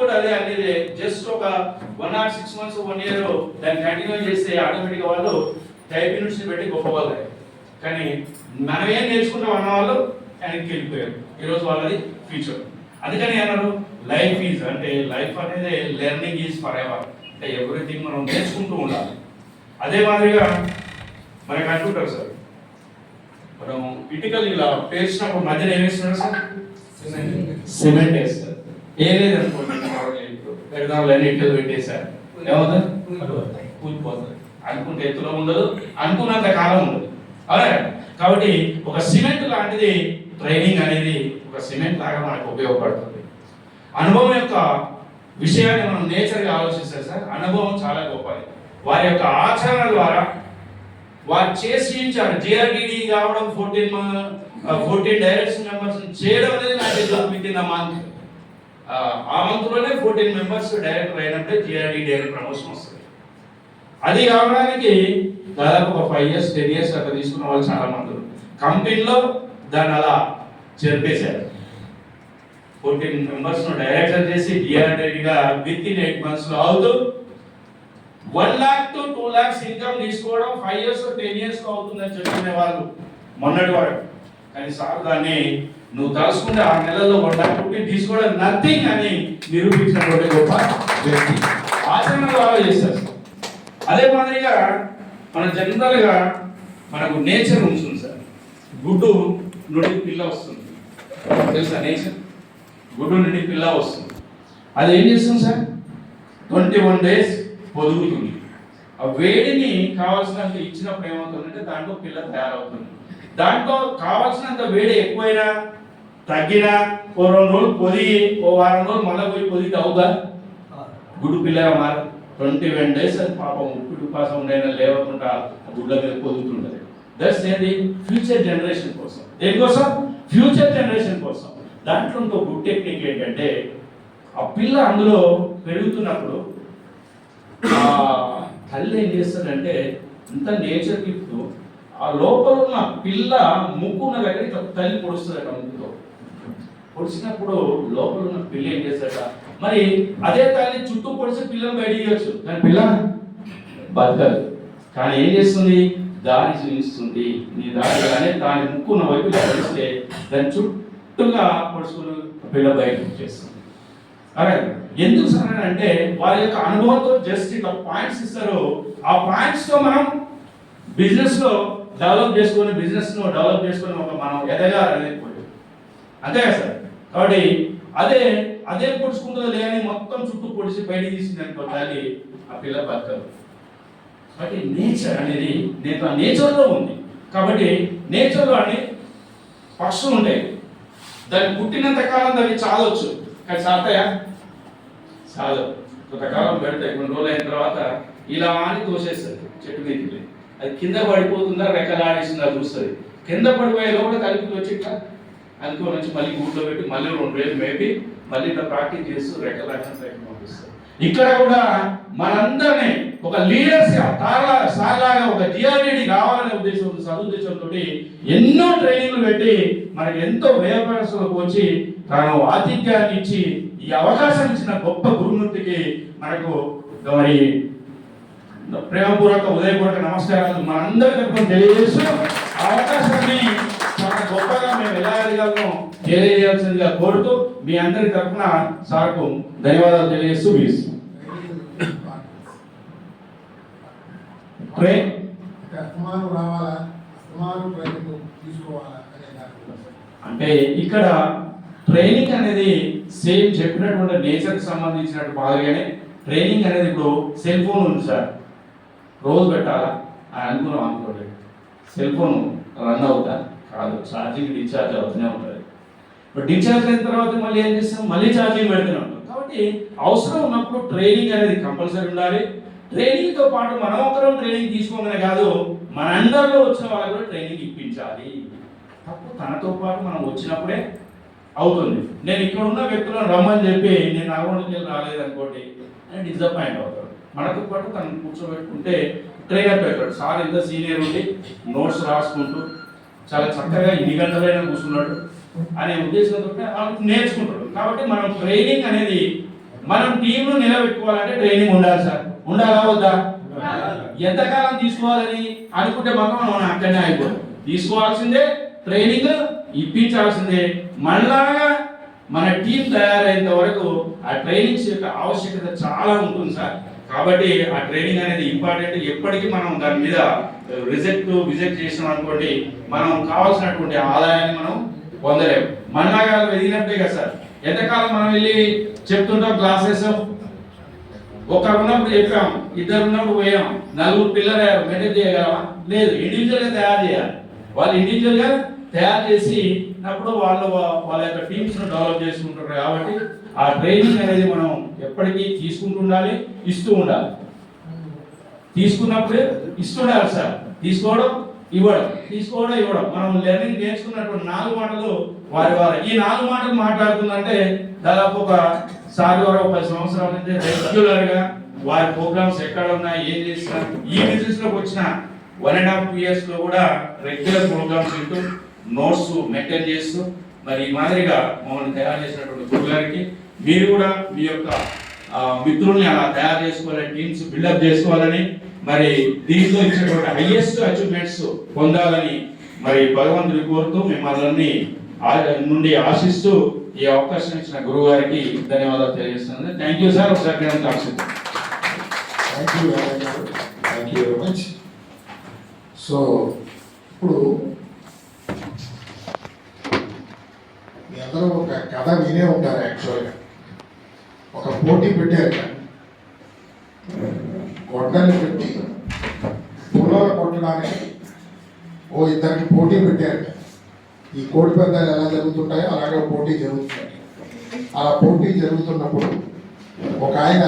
కూడా అదే అనేది జస్ట్ ఒక 1 or 6 months 1 year దాన్ని కంటిన్యూ చేస్తే ఆటోమేటిక్గా వాళ్ళు టైప్ యూనిట్స్ పెట్టి గొప్ప వాళ్ళు. కానీ మనం ఏం నేర్చుకుంటాం అన్న వాళ్ళు వెనక్కి వెళ్ళిపోయారు. ఈరోజు వాళ్ళది ఫ్యూచర్. అందుకని అన్నారు లైఫ్ ఈజ్ అంటే లైఫ్ అనేది లెర్నింగ్ ఈజ్ ఫర్ ఎవర్. అంటే ఎవ్రీథింగ్ మనం నేర్చుకుంటూ ఉండాలి. అదే మాదిరిగా మనకి అంటుంటారు సార్, మనం ఇటుకలు ఇలా పేర్చినప్పుడు మధ్యలో ఏం వేస్తున్నారు సార్? సిమెంట్ వేస్తారు. ఏం లేదనుకోండి పెడదాంలని ఇటుకలు పెట్టేశారు, ఏమవుతుంది? కూలిపోతుంది. అనుకుంటే ఎత్తులో ఉండదు, అనుకున్నంత కాలం ఉండదు. అవునా? కాబట్టి ఒక సిమెంట్ లాంటిది ట్రైనింగ్ అనేది ఒక సిమెంట్ లాగా మనకు ఉపయోగపడుతుంది. అనుభవం యొక్క విషయాన్ని మనం నేచర్గా ఆలోచిస్తే సార్, అనుభవం చాలా గొప్పది. వారి యొక్క ఆచరణ ద్వారా వారు చేసి ఇచ్చారు. జిఆర్డిడి కావడం 14 డైరెక్షన్ మెంబర్స్ చేయడం అనేది నాకు విత్ ఇన్ మంత్. ఆ మంత్లోనే 14 మెంబర్స్ డైరెక్టర్ అయినప్పుడే జిఆర్డి డైరెక్ట్ ప్రమోషన్ వస్తుంది. అది కావడానికి దాదాపు ఒక 5 years 10 years అట్లా తీసుకున్న వాళ్ళు చాలా మంది కంపెనీలో దాన్ని అలా చేర్పేశారు. 14 మెంబర్స్ డైరెక్టర్ చేసి జిఆర్డిగా విత్ ఇన్ 8 months లో అవుతూ 1 lakh to 2 lakhs ఇన్కమ్ తీసుకోవడం 5 years 10 years అవుతుందని చెప్పుకునే వాళ్ళు మొన్నటి వరకు. కానీ సార్ దాన్ని నువ్వు తలుసుకుంటే 6 నెలల్లో 1 lakh తీసుకోవడం నథింగ్ అని నిరూపించినటువంటి గొప్ప వ్యక్తి. ఆచరణ ద్వారా చేస్తారు. అదే మాదిరిగా మన జనరల్గా మనకు నేచర్ ఉంటుంది సార్. గుడ్డు నుండి పిల్ల వస్తుంది, తెలుసా? నేచర్ గుడ్డు నుండి పిల్ల వస్తుంది. అది ఏం చేస్తుంది సార్? 21 days పొదుగుతుంది. ఆ వేడిని కావాల్సినంత ఇచ్చినప్పుడు ఏమవుతుందంటే దాంట్లో పిల్ల తయారవుతుంది. దాంట్లో కావాల్సినంత వేడి ఎక్కువైనా తగ్గినా ఓ 2 రోజులు పొదిగి ఓ వారం రోజులు మళ్ళీ పోయి పొదిగి అవుగా గుడ్డు పిల్లగా మారు. 21 days అది పాపం ఉప్పిడి ఉపాసం ఉండైనా లేవకుండా గుడ్ల మీద పొదుగుతుంటుంది. దట్స్ ఏది? ఫ్యూచర్ జనరేషన్ కోసం. దేనికోసం? ఫ్యూచర్ జనరేషన్ కోసం. దాంట్లో ఇంకో గుడ్ టెక్నిక్ ఏంటంటే ఆ పిల్ల అందులో పెరుగుతున్నప్పుడు తల్లి ఏం చేస్తుందంటే ఇంత నేచర్ గిఫ్ట్ ఆ లోపల ఉన్న పిల్ల ముక్కు ఉన్న దగ్గర ఇట్లా తల్లి పొడుస్తుందట. ముక్కుతో పొడిచినప్పుడు లోపల ఉన్న పిల్ల ఏం చేస్తాడట, మరి అదే తల్లి చుట్టూ పొడిచి పిల్లని బయట తీయచ్చు, కానీ పిల్ల బతకదు. కానీ ఏం చేస్తుంది? దారి చూపిస్తుంది. నీ దారి కానీ దాని ముక్కున్న వైపు పొడిస్తే దాని చుట్టూగా పొడుచుకుని పిల్ల బయటకు చేస్తుంది. అరే ఎందుకు సార్ అంటే వారి యొక్క అనుభవంతో జస్ట్ ఇట్లా పాయింట్స్ ఇస్తారు. ఆ పాయింట్స్ తో మనం బిజినెస్ లో డెవలప్ చేసుకొని ఒక మనం ఎదగాలనేది అంతే కదా సార్. కాబట్టి అదే పొడుచుకుంటుందో లేని మొత్తం చుట్టూ పొడిచి బయటికి తీసింది అనుకో తల్లి, ఆ పిల్ల బతకదు. కాబట్టి నేచర్ అనేది నేచర్లో ఉంది. కాబట్టి నేచర్లో అని పక్షులు ఉంటాయి. దాన్ని పుట్టినంత కాలం దాన్ని చాలవచ్చు, కానీ సాగుతాయా? చాలు. కొంతకాలం పెడతాయి. కొన్ని రోజులు అయిన తర్వాత ఇలా అని తోసేస్తుంది చెట్టు మీదకి. అది కింద పడిపోతుందా రెక్కలాడేసిందా చూస్తుంది. కింద పడిపోయే లోపల కలిపి వచ్చి ఇట్లా అనుకో నుంచి మళ్ళీ గూట్లో పెట్టి మళ్ళీ 2 రోజులు మేబీ మళ్ళీ ఇట్లా ప్రాక్టీస్ చేస్తూ రెక్కలాడిన ప్రయత్నం పంపిస్తారు. ఇక్కడ కూడా మనందరినీ ఒక లీడర్స్ సార్లాగా ఒక జిఆర్డిడి కావాలనే సదుద్దేశంతో ఎన్నో ట్రైనింగ్లు పెట్టి మనకి ఎంతో వ్యయపరసలకు వచ్చి తాను ఆతిథ్యాన్ని ఇచ్చి ఈ అవకాశం ఇచ్చిన గొప్ప గురుమూర్తికి మనకు మరి ప్రేమపూర్వక ఉదయపూర్వక నమస్కారాలు మనందరి తరఫున తెలియజేస్తూ అవకాశాన్ని చాలా గొప్పగా మేము ఎలా ఎదగలను తెలియజేయాల్సిందిగా కోరుతూ మీ అందరి తరఫున సార్కు ధన్యవాదాలు తెలియజేస్తూ అంటే ఇక్కడ ట్రైనింగ్ అనేది సేమ్ చెప్పినటువంటి నేచర్కి సంబంధించినట్టు బాగానే ట్రైనింగ్ అనేది ఇప్పుడు సెల్ ఫోన్ ఉంది సార్, రోజు పెట్టాలా అని అనుకున్నాం అనుకోండి. సెల్ ఫోన్ రన్ అవుతా కాదు, ఛార్జింగ్ డిశ్చార్జ్ అవుతూనే ఉంటుంది. ఇప్పుడు డిశ్చార్జ్ అయిన తర్వాత మళ్ళీ ఏం చేస్తాం? మళ్ళీ ఛార్జింగ్ పెడుతూనే ఉంటాం. కాబట్టి అవసరం ఉన్నప్పుడు ట్రైనింగ్ అనేది కంపల్సరీ ఉండాలి. ట్రైనింగ్తో పాటు మనం ఒకరం ట్రైనింగ్ తీసుకోగానే కాదు, మన అండర్లో వచ్చిన వాళ్ళు కూడా ట్రైనింగ్ ఇప్పించాలి. తప్పు తనతో పాటు మనం వచ్చినప్పుడే అవుతుంది. నేను ఇక్కడ ఉన్న వ్యక్తులను రమ్మని చెప్పి నేను నల్గొండకి వెళ్ళి రాలేదనుకోండి అని డిసప్పాయింట్ అవుతాడు. మనతో పాటు తను కూర్చోబెట్టుకుంటే ట్రైనర్ పెట్టాడు. సార్ ఇంత సీనియర్ ఉండి నోట్స్ రాసుకుంటూ చాలా చక్కగా 2 గంటలైనా కూర్చున్నాడు అనే ఉద్దేశంతో నేర్చుకుంటాడు. కాబట్టి మనం ట్రైనింగ్ అనేది మనం టీంను నిలబెట్టుకోవాలంటే ట్రైనింగ్ ఉండాలి సార్. ఉండాలా వద్దా? ఎంతకాలం తీసుకోవాలని అనుకుంటే మాత్రం మనం అక్కడనే అయిపోతాం. తీసుకోవాల్సిందే, ట్రైనింగ్ ఇప్పించాల్సిందే. మళ్ళాగా మన టీం తయారైనంత వరకు ఆ ట్రైనింగ్స్ యొక్క ఆవశ్యకత చాలా ఉంటుంది సార్. కాబట్టి ఆ ట్రైనింగ్ అనేది ఇంపార్టెంట్. ఎప్పటికీ మనం దాని మీద విజిట్ చేసినాం అనుకోండి, మనం కావాల్సినటువంటి ఆదాయాన్ని మనం పొందలేము. మనలాగా ఎదిగినట్టే కదా సార్. ఎంతకాలం మనం వెళ్ళి చెప్తుంటాం క్లాసెస్, ఒకరు ఉన్నప్పుడు చెప్పాం, ఇద్దరు ఉన్నప్పుడు పోయాం, నలుగురు పిల్లలు మెయింటైన్ చేయగలమా? లేదు. ఇండివిజువల్గా తయారు చేయాలి. వాళ్ళు ఇండివిజువల్గా తయారు చేసినప్పుడు వాళ్ళ యొక్క టీమ్స్ను డెవలప్ చేసుకుంటారు. కాబట్టి ఆ ట్రైనింగ్ అనేది మనం ఎప్పటికీ తీసుకుంటూ ఉండాలి, ఇస్తూ ఉండాలి. తీసుకున్నప్పుడే ఇస్తుండాలి సార్. తీసుకోవడం, ఇవ్వడం, తీసుకోవడం, ఇవ్వడం. మనం లెర్నింగ్ నేర్చుకున్నటువంటి 4 మాటలు వారి ఈ 4 మాటలు మాట్లాడుతుందంటే దాదాపు ఒక సార్ గారు 10 సంవత్సరాల నుంచి రెగ్యులర్ గా వారి ప్రోగ్రామ్స్ ఎక్కడ ఉన్నాయి, ఏం చేస్తున్నారు, ఈ బిజినెస్ లోకి వచ్చిన 1.5 years లో కూడా రెగ్యులర్ ప్రోగ్రామ్స్ వింటూ నోట్స్ మెయింటైన్ చేస్తూ మరి ఈ మాదిరిగా మమ్మల్ని తయారు చేసినటువంటి గురువు గారికి మీరు కూడా మీ యొక్క మిత్రుల్ని అలా తయారు చేసుకోవాలని, టీమ్స్ బిల్డప్ చేసుకోవాలని, మరి దీంట్లో ఇచ్చినటువంటి హైయెస్ట్ అచీవ్మెంట్స్ పొందాలని మరి భగవంతుడి కోరుతూ మిమ్మల్ని నుండి ఆశిస్తూ ఈ అవకాశం ఇచ్చిన గురువు గారికి ధన్యవాదాలు తెలియజేస్తున్నాను. Thank you sir. ఒకసారి thank you very much. So ఇప్పుడు మీ అందరూ ఒక కథ వినే ఉంటారు. యాక్చువల్గా ఒక పోటీ పెట్టారు, గొడ్డలు పెట్టి పొలాలు కొట్టడానికి ఇద్దరికి పోటీ పెట్టారు. ఈ కోడి పందాలు ఎలా జరుగుతుంటాయో అలాగే పోటీ జరుగుతుంది. అలా పోటీ జరుగుతున్నప్పుడు ఒక ఆయన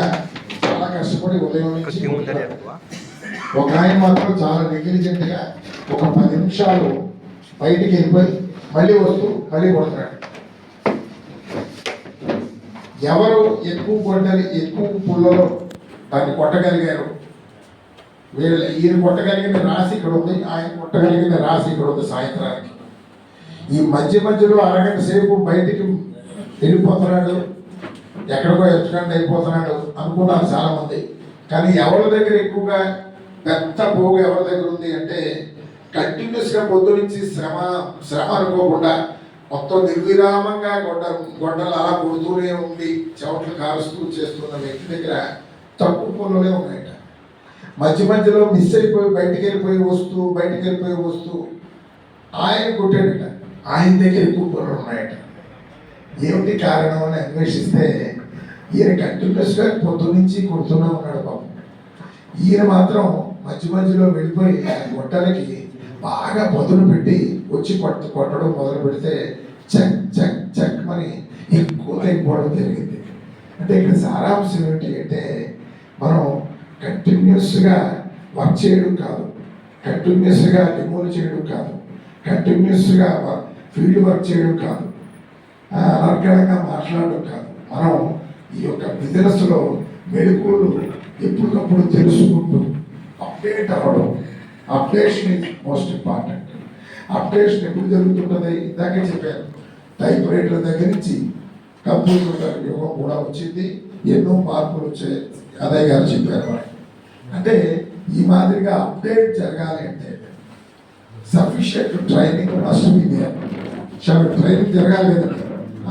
చాలా కష్టపడి ఉదయం నుంచి, ఒక ఆయన మాత్రం చాలా నెగ్లిజెంట్గా ఒక 10 నిమిషాలు బయటికి వెళ్ళిపోయి మళ్ళీ వస్తూ మళ్ళీ కొడతాడు. ఎవరు ఎక్కువ గొడ్డలి, ఎక్కువ పుల్లలో దాన్ని కొట్టగలిగారు, ఈయన కొట్టగలిగిన రాసి ఇక్కడ ఉంది, ఆయన కొట్టగలిగిన రాసి ఇక్కడ ఉంది. సాయంత్రానికి ఈ మధ్యలో అరగంట సేపు బయటికి వెళ్ళిపోతున్నాడు, ఎక్కడికో ఎత్తుకండి అయిపోతున్నాడు అనుకున్నారు చాలా మంది. కానీ ఎవరి దగ్గర ఎక్కువగా పెద్ద పోగు ఎవరి దగ్గర ఉంది అంటే కంటిన్యూస్గా పొద్దు నుంచి శ్రమ అనుకోకుండా మొత్తం నిర్విరామంగా గొడ్డలు అలా కొడుతూనే ఉండి చెవట్లు కారుస్తూ చేస్తున్న వ్యక్తి దగ్గర తక్కువ పొలలే ఉన్నాయట. మధ్యలో మిస్ అయిపోయి బయటికి వెళ్ళిపోయి వస్తూ ఆయన కొట్టాడట. ఆయన దగ్గర ఎక్కువ పొలలు ఉన్నాయట. ఏమిటి కారణం అని అన్వేషిస్తే ఈయన కంటిన్యూస్గా పొద్దు నుంచి కొడుతూనే ఉన్నాడు పాపం. ఈయన మాత్రం మధ్యలో వెళ్ళిపోయి గొడ్డలకి బాగా పదును పెట్టి వచ్చి కొట్టడం మొదలు పెడితే చక్ చక్ చక్ అని ఎక్కువ అయిపోవడం జరిగింది. అంటే ఇక్కడ సారాంశం ఏంటి అంటే మనం కంటిన్యూస్గా వర్క్ చేయడం కాదు, కంటిన్యూస్గా డిమోల్ చేయడం కాదు, కంటిన్యూస్గా ఫీల్డ్ వర్క్ చేయడం కాదు, అనర్గళంగా మాట్లాడడం కాదు. మనం ఈ యొక్క బిజినెస్లో మెళకువలు ఎప్పటికప్పుడు తెలుసుకుంటూ అప్డేట్ అవ్వడం. Updation is most important. Updation ఎప్పుడు జరుగుతుంటుంది? ఇందాకే చెప్పాను, టైప్ రైటర్ల దగ్గర నుంచి కంప్యూటర్ యుగం కూడా వచ్చింది, ఎన్నో మార్పులు వచ్చాయి. అదే గారు చెప్పారు. అంటే ఈ మాదిరిగా అప్డేట్ జరగాలి అంటే sufficient training must be there. Training జరగాలి కదండి.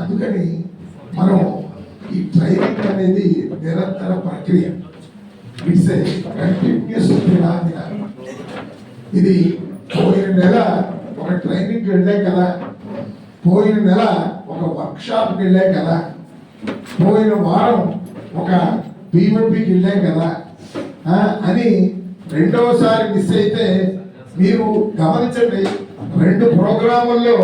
అందుకని మనం ఈ ట్రైనింగ్ అనేది నిరంతర ప్రక్రియ. It's a continuous phenomena. ఇది పోయిన నెల ఒక ట్రైనింగ్కి వెళ్ళాం కదా, పోయిన నెల ఒక వర్క్షాప్కి వెళ్ళాం కదా, పోయిన వారం ఒక PMPకి వెళ్ళాం కదా అని రెండవసారి మిస్ అయితే మీరు గమనించండి, 2 ప్రోగ్రాముల్లో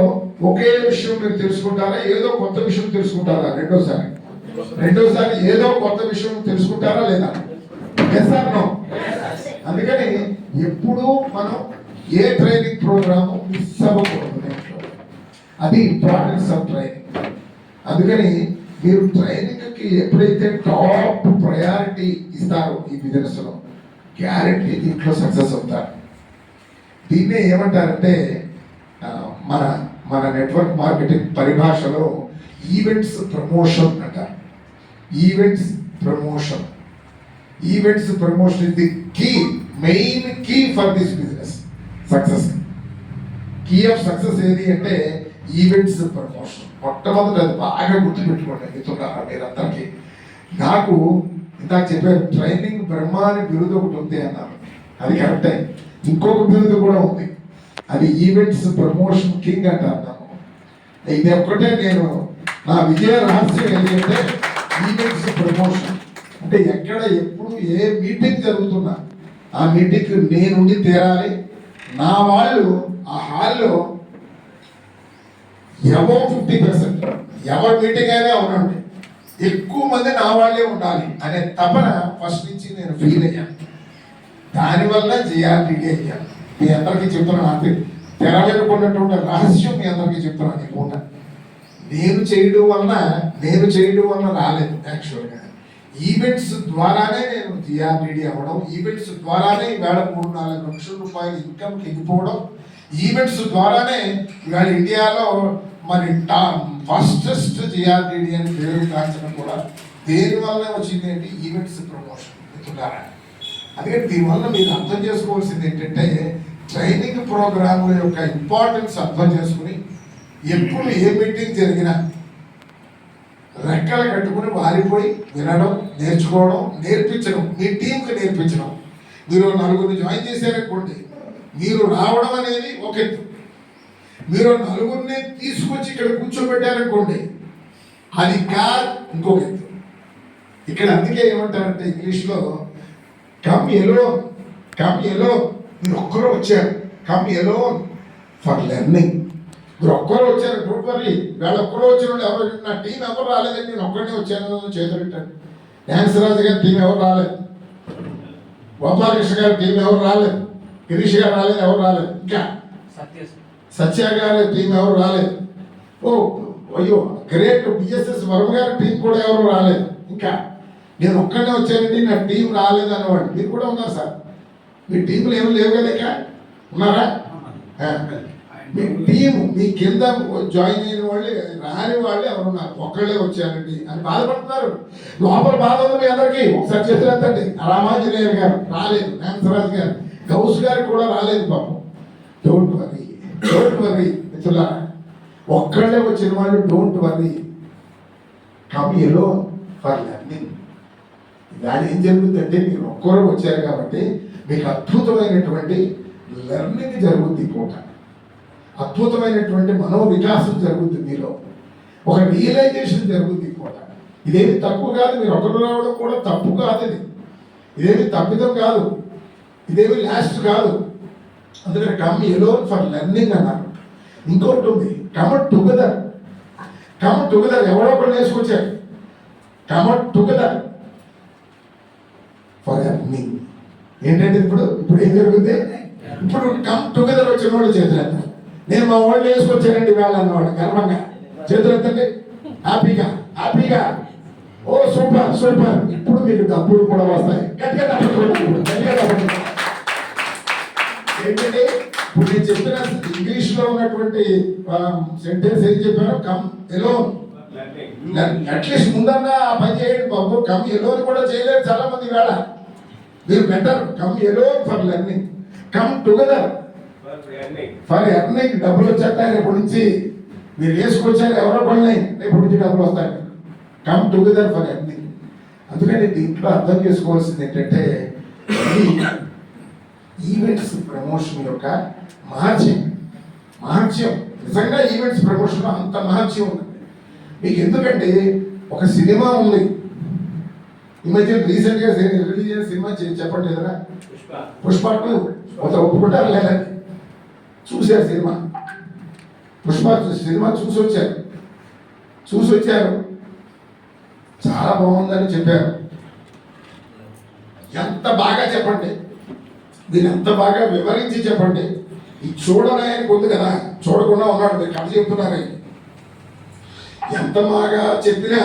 ఒకే విషయం మీరు తెలుసుకుంటారా, ఏదో కొత్త విషయం తెలుసుకుంటారా? రెండోసారి ఏదో కొత్త విషయం తెలుసుకుంటారా లేదా? Yes or no? అందుకని ఎప్పుడూ మనం ఏ ట్రైనింగ్ ప్రోగ్రాము మిస్ అవ్వకూడదు. అది ఇంపార్టెన్స్ ఆఫ్ ట్రైనింగ్. అందుకని మీరు ట్రైనింగ్కి ఎప్పుడైతే టాప్ ప్రయారిటీ ఇస్తారో ఈ బిజినెస్లో గ్యారెంటీ దీంట్లో సక్సెస్ అవుతారు. దీన్నే ఏమంటారంటే మన నెట్వర్క్ మార్కెటింగ్ పరిభాషలో ఈవెంట్స్ ప్రమోషన్ అంటారు. Events promotion. Events promotion is the key, main key for this business success. Key of success ఏది అంటే ఈవెంట్స్ ప్రమోషన్. మొట్టమొదటి అది బాగా గుర్తుపెట్టుకోండి మిత్రులారా మీరందరికీ. నాకు ఇందాక చెప్పారు ట్రైనింగ్ బ్రహ్మ అని బిరుదు ఒకటి ఉంది అన్నారు, అది కరెక్టే. ఇంకొక బిరుదు కూడా ఉంది, అది ఈవెంట్స్ ప్రమోషన్ కింగ్ అంటారు నన్ను. ఇది ఒక్కటే నేను నా విజయ రహస్యం ఏంటంటే ఈవెంట్స్ ప్రమోషన్. అంటే ఎక్కడ ఎప్పుడు ఏ మీటింగ్ జరుగుతున్నా ఆ మీటింగ్ నేనుండి తీరాలి. నా వాళ్ళు ఆ హాల్లో ఎవో 50%, ఎవరి మీటింగ్ అయినా ఉండండి, ఎక్కువ మంది నా వాళ్ళే ఉండాలి అనే తపన ఫస్ట్ నుంచి నేను ఫీల్ అయ్యాను. దానివల్ల జిఆర్టీడీ అయ్యాను. మీ అందరికీ చెప్తున్నాను, అంతే తెర వెనుకున్నటువంటి రహస్యం మీ అందరికీ చెప్తున్నాను. ఎక్కువగా నేను చేయడం వలన రాలేదు. యాక్చువల్గా ఈవెంట్స్ ద్వారానే నేను జిఆర్టీడీ అవ్వడం, ఈవెంట్స్ ద్వారానే ఈవేళ 3-4 లక్షల రూపాయలు ఇన్కమ్కి ఎగిపోవడం, ఈవెంట్స్ ద్వారానే ఇవాళ ఇండియాలో మరి ఫాస్టెస్ట్ జిఆర్టీడీ అని పేరు కాల్చడం కూడా దేనివల్ల వచ్చింది ఏంటి? ఈవెంట్స్ ప్రమోషన్ మిత్రులారా. అందుకని దీనివల్ల మీరు అర్థం చేసుకోవాల్సింది ఏంటంటే ట్రైనింగ్ ప్రోగ్రాముల యొక్క ఇంపార్టెన్స్ అర్థం చేసుకుని ఎప్పుడు ఏ మీటింగ్ జరిగినా రెక్కలు కట్టుకుని వారిపోయి వినడం, నేర్చుకోవడం, నేర్పించడం, మీ టీంకి నేర్పించడం. మీరు 4 జాయిన్ చేశారనుకోండి, మీరు రావడం అనేది ఒక ఎత్తు, మీరు 4 తీసుకొచ్చి ఇక్కడ కూర్చోబెట్టారనుకోండి అది కాదు ఇంకొక ఎత్తు. ఇక్కడ అందుకే ఏమంటారంటే ఇంగ్లీష్లో కమ్ ఎలోన్, మీరు ఒక్కరూ వచ్చారు, కమ్ ఎలోన్ ఫర్ లెర్నింగ్. మీరు ఒక్కరూ వచ్చారు, డోంట్ వరీ. వాళ్ళ ఒక్కరూ వచ్చిన వాళ్ళు ఎవరు, నా టీం ఎవరు రాలేదండి, నేను ఒక్కడే వచ్చాను చేతులు పెట్టాను. డ్యాన్స్ రాజు గారి టీం ఎవరు రాలేదు, గోపాలకృష్ణ గారి టీం ఎవరు రాలేదు, గిరీష్ గారు రాలేదు, ఎవరు రాలేదు, ఇంకా సత్య గారి టీం ఎవరు రాలేదు, ఓ అయ్యో గ్రేట్ బిఎస్ఎస్ వర్మ గారి టీం కూడా ఎవరు రాలేదు. ఇంకా నేను ఒక్కడే వచ్చానండి, నా టీం రాలేదు అన్నవాడు మీరు కూడా ఉన్నారు సార్. మీ టీంలో ఏమి లేవు కదా, ఇక ఉన్నారా? మీ టీము మీ కింద జాయిన్ అయిన వాళ్ళు రాని వాళ్ళు ఎవరున్నారు, ఒక్కళ్ళే వచ్చారండి అని బాధపడుతున్నారు. లోపల బాధ ఉంది మీ అందరికీ. ఒకసారి చేతులు ఎత్తండి. రామాంజనేయ గారు రాలేదు, నాగరాజు గారు, గౌస్ గారికి కూడా రాలేదు పాపం. డోంట్ వరీ మిత్రులారా, ఒక్కళ్ళే వచ్చిన వాళ్ళు don't worry, come alone for learning. దాని ఏం జరుగుతుందంటే మీరు ఒక్కరు వచ్చారు కాబట్టి మీకు అద్భుతమైనటువంటి లెర్నింగ్ జరుగుద్ది, పూట అద్భుతమైనటువంటి మనోవికాసం జరుగుద్ది, మీలో ఒక రియలైజేషన్ జరుగుద్ది పూట. ఇదేమి తప్పు కాదు, మీరు ఒకరు రావడం కూడా తప్పు కాదు, ఇదేమి తప్పిదం కాదు, ఇదేమి లాస్ట్ కాదు. అందుకని కమ్ ఎలోన్ ఫర్ లెర్నింగ్ అన్నారు. ఇంకోటి ఉంది, కమ్ టుగెదర్. ఎవరో ఒకరు నేర్చుకొచ్చారు, కమ్ టుగెదర్ ఫర్ లెర్నింగ్. ఏంటంటే ఇప్పుడు ఏం జరుగుతుంది? ఇప్పుడు కమ్ టుగెదర్ వచ్చిన వాళ్ళు చేతులు ఎత్తారు. నేను మా వాళ్ళు వేసుకొచ్చానండి వేళ అన్నవాడు గర్వంగా చేతులు ఎత్తండి, హ్యాపీగా ఓ సూపర్. ఇప్పుడు మీకు డబ్బులు కూడా వస్తాయి. గట్టిగా ఏంటంటే ఇప్పుడు నేను చెప్పిన ఇంగ్లీష్ లో ఉన్నటువంటి సెంటెన్స్ ఏం చెప్పాను? Come alone. అట్లీస్ట్ ముందన్నా ఆ పని చేయండి బాబు. కమ్ ఎలోన్ కూడా చేయలేరు చాలా మంది వేళ. మీరు better come alone for learning, come together for earning. డబ్బులు వచ్చాక రేపటి నుంచి మీరు వేసుకొచ్చారు ఎవరో పని, రేపటి నుంచి డబ్బులు వస్తాయి. Come together for earning. అందుకని దీంట్లో అర్థం చేసుకోవాల్సింది ఏంటంటే ఈవెంట్స్ ప్రమోషన్ యొక్క మహత్యం. నిజంగా ఈవెంట్స్ ప్రమోషన్ అంత మహత్యం ఉంది మీకు. ఎందుకంటే ఒక సినిమా ఉంది, ఈ మధ్య రీసెంట్గా రిలీజ్ అయిన సినిమా చెప్పండి ఎదురా, పుష్ప 2. ఒప్పుకుంటారు లేదండి? చూశారు సినిమా, పుష్ప సినిమా చూసి వచ్చారు, చాలా బాగుందని చెప్పారు. ఎంత బాగా చెప్పండి, దీన్ని ఎంత బాగా వివరించి చెప్పండి. ఈ చూడడానికి ఉంది కదా, చూడకుండా ఉన్నాడు, మీరు కథ చెప్తున్నారు. ఎంత బాగా చెప్పినా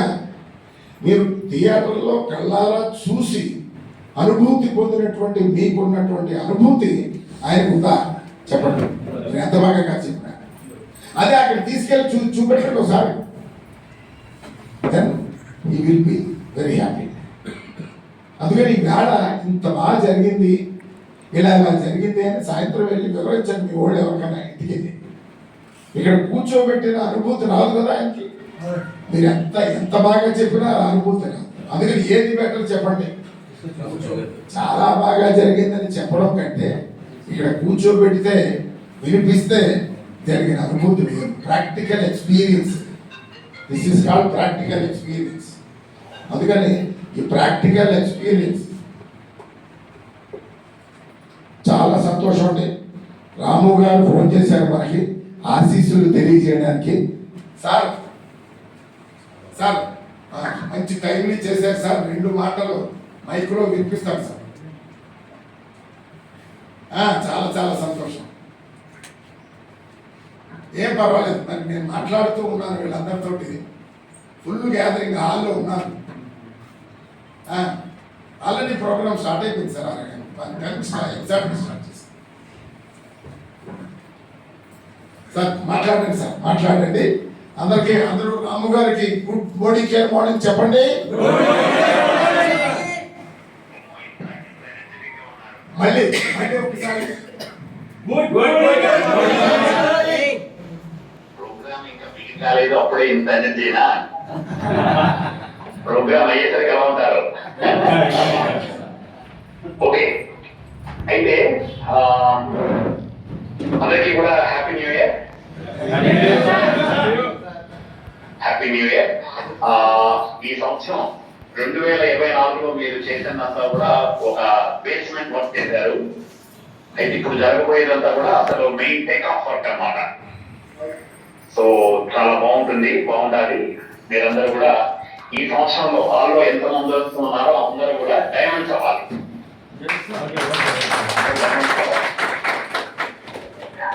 మీరు థియేటర్లో కళ్ళారా చూసి అనుభూతి పొందినటువంటి మీకున్నటువంటి అనుభూతి ఆయనకు ఉందా చెప్పండి? ఎంత బాగా కాదు చెప్పినా అదే అక్కడ తీసుకెళ్ళి చూపెట్టండి ఒకసారి. Then he will be very happy. అందుకని ఈవేళ ఇంత బాగా జరిగింది, ఇలా జరిగింది అని సాయంత్రం వెళ్ళి వివరించండి మీ వాళ్ళు ఎవరికైనా ఇంటికి. ఇక్కడ కూర్చోబెట్టిన అనుభూతి రాదు కదా ఆయనకి. మీరు ఎంత బాగా చెప్పినా అనుభూతి రాదు. అందుకని ఏది బెటర్ చెప్పండి. చాలా బాగా జరిగిందని చెప్పడం కంటే ఇక్కడ కూర్చోబెడితే వినిపిస్తే జరిగిన అనుభూతి లేదు. Practical experience, this is called practical experience. అందుకని ఈ ప్రాక్టికల్ ఎక్స్పీరియన్స్ చాలా సంతోషం అండి. రాము గారు ఫోన్ చేశారు మనకి ఆశీస్సులు తెలియజేయడానికి. సార్ సార్ మంచి టైంని చేశారు సార్, 2 మాటలు మైక్లో వినిపిస్తాను సార్. చాలా చాలా సంతోషం. ఏం పర్వాలేదు, మరి నేను మాట్లాడుతూ ఉన్నాను వీళ్ళందరితోటి. ఫుల్ గ్యాదరింగ్ హాల్లో ఉన్నాను. ఆల్రెడీ ప్రోగ్రామ్ స్టార్ట్ అయిపోయింది సార్. ఎగ్జాక్ట్లీ స్టార్ట్ చేస్తాను సార్. మాట్లాడండి సార్, మాట్లాడండి. అందరూ రాము గారికి గుడ్ బాడీ కేర్ మార్నింగ్ చెప్పండి. మళ్ళీ ఒకసారి ప్రోగ్రామ్ ఇంకా బిగిన్ కాలేదు, అప్పుడే ఇంత ఎనర్జీనా? ప్రోగ్రామ్ అయ్యేసరికి ఎలా ఉంటారు? ఓకే, అయితే అందరికీ కూడా happy new year. Happy new year. ఈ సంవత్సరం 2024లో మీరు చేసినంతా కూడా ఒక బేస్మెంట్ వర్క్ చేశారు. అయితే ఇప్పుడు జరగబోయేదంతా కూడా అసలు మెయిన్ టేక్ ఆఫ్ వర్క్ అన్నమాట. సో చాలా బాగుండాలి. మీరందరూ కూడా ఈ సంవత్సరంలో హాల్లో ఎంత మంది వస్తున్నారో అందరూ కూడా డైమండ్స్ అవ్వాలి.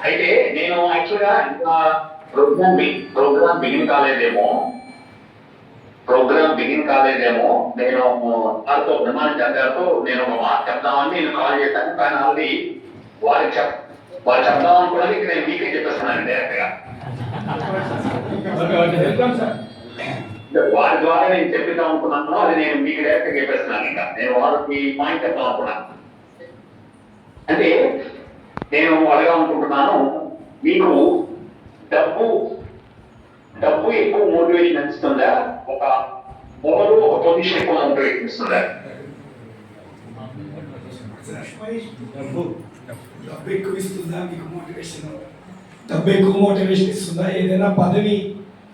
అయితే నేను యాక్చువల్గా ఇంకా ప్రోగ్రామ్ బిగిన్ కాలేదేమో నేను వారితో బ్రహ్మానంద గారితో నేను ఒక మాట చెప్దామని నేను కాల్ చేశాను. కానీ ఆల్రెడీ వారు చెప్దాం అనుకోవడానికి ఇక్కడ నేను మీకే చెప్పేస్తున్నాను డైరెక్ట్ గా. వారి ద్వారా నేను చెప్పిద్దాం అనుకున్నాను, అది నేను మీకు డైరెక్ట్ గా చెప్పేస్తున్నాను. ఇంకా నేను వాళ్ళకి పాయింట్ చెప్తాం అనుకున్నాను. అంటే నేను అడగాలనుకుంటున్నాను, మీకు డబ్బు ఎక్కువ మోటివేషన్ ఇస్తుందా, ఒక పొజిషన్ ఎక్కువ మోటివేషన్ ఇస్తుందా? డబ్బు ఎక్కువ ఇస్తుందా మీకు మోటివేషన్? డబ్బు ఎక్కువ మోటివేషన్ ఇస్తుందా? ఏదైనా పదవి,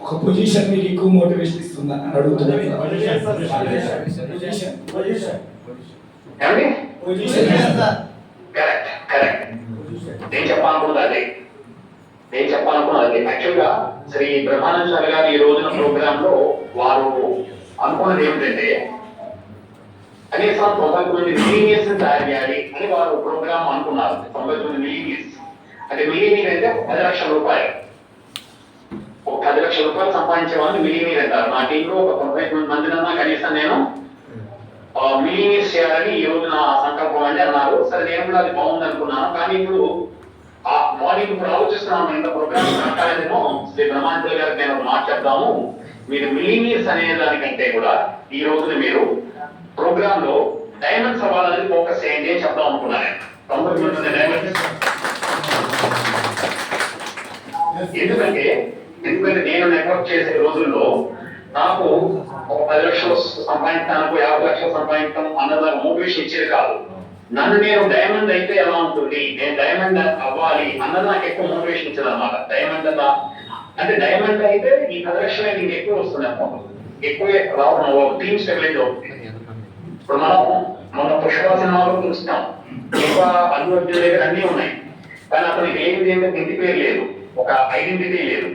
ఒక పొజిషన్ మీకు ఎక్కువ మోటివేషన్ ఇస్తుందా అని అడుగుతున్నాను. కరెక్ట్. నేను చెప్పాలనుకున్నది యాక్చువల్ గా శ్రీ బ్రహ్మానంద గారు ఈ రోజున ప్రోగ్రామ్ లో వారు అనుకున్నది ఏమిటంటే కనీసం 99 మిలీనియర్స్ తయారు చేయాలి అని వారు ప్రోగ్రామ్ అనుకున్నారు. 99 మిలీనియర్స్ అంటే మిలీనియర్ అంటే 10 లక్షల రూపాయలు. ఒక 10 లక్షల రూపాయలు సంపాదించే వాళ్ళని మిలీనియర్ అంటారు. నా టీంలో ఒక 99 మందినన్నా కనీసం నేను మిలీనియర్స్ చేయాలని ఈ రోజున సంకల్పం అని అన్నారు. సరే, నేను కూడా అది బాగుంది అనుకున్నాను. కానీ ఇప్పుడు మార్నింగ్ ఇప్పుడు ఆలోచిస్తున్నాను, ఇంత ప్రోగ్రామ్ మాట్లాడేదేమో శ్రీ బ్రహ్మానంద గారికి నేను ఒక మాట చెప్దాము. మీరు మిలీనియర్స్ అనే దానికంటే కూడా ఈ రోజున మీరు ప్రోగ్రామ్ లో డైమండ్స్ అవ్వాలని ఫోకస్ చేయండి అని చెప్దాం అనుకున్నాను. ఎందుకంటే నేను నెట్వర్క్ చేసే రోజుల్లో నాకు ఒక 10 లక్షలు సంపాదించడానికి 50 లక్షలు సంపాదించడం అన్నదాన్ని మోటివేషన్ ఇచ్చేది కాదు. నన్ను నేను డైమండ్ అయితే ఎలా ఉంటుంది, నేను డైమండ్ అవ్వాలి అన్నది నాకు ఎక్కువ మోటివేషన్ ఇచ్చేది అనమాట. డైమండ్ అంటే డైమండ్ అయితే ఈ 10 లక్షలు నీకు ఎక్కువ వస్తుంది అన్నమాట, ఎక్కువే రావడం, టీమ్ స్టెబిలైజ్ అవుతుంది. ఇప్పుడు మన పుష్ప సినిమాలో చూస్తాం, ఎక్కువ అల్లు అర్జున్ దగ్గర అన్నీ ఉన్నాయి, కానీ అతనికి ఏది ఇంటి పేరు లేదు, ఒక ఐడెంటిటీ లేదు.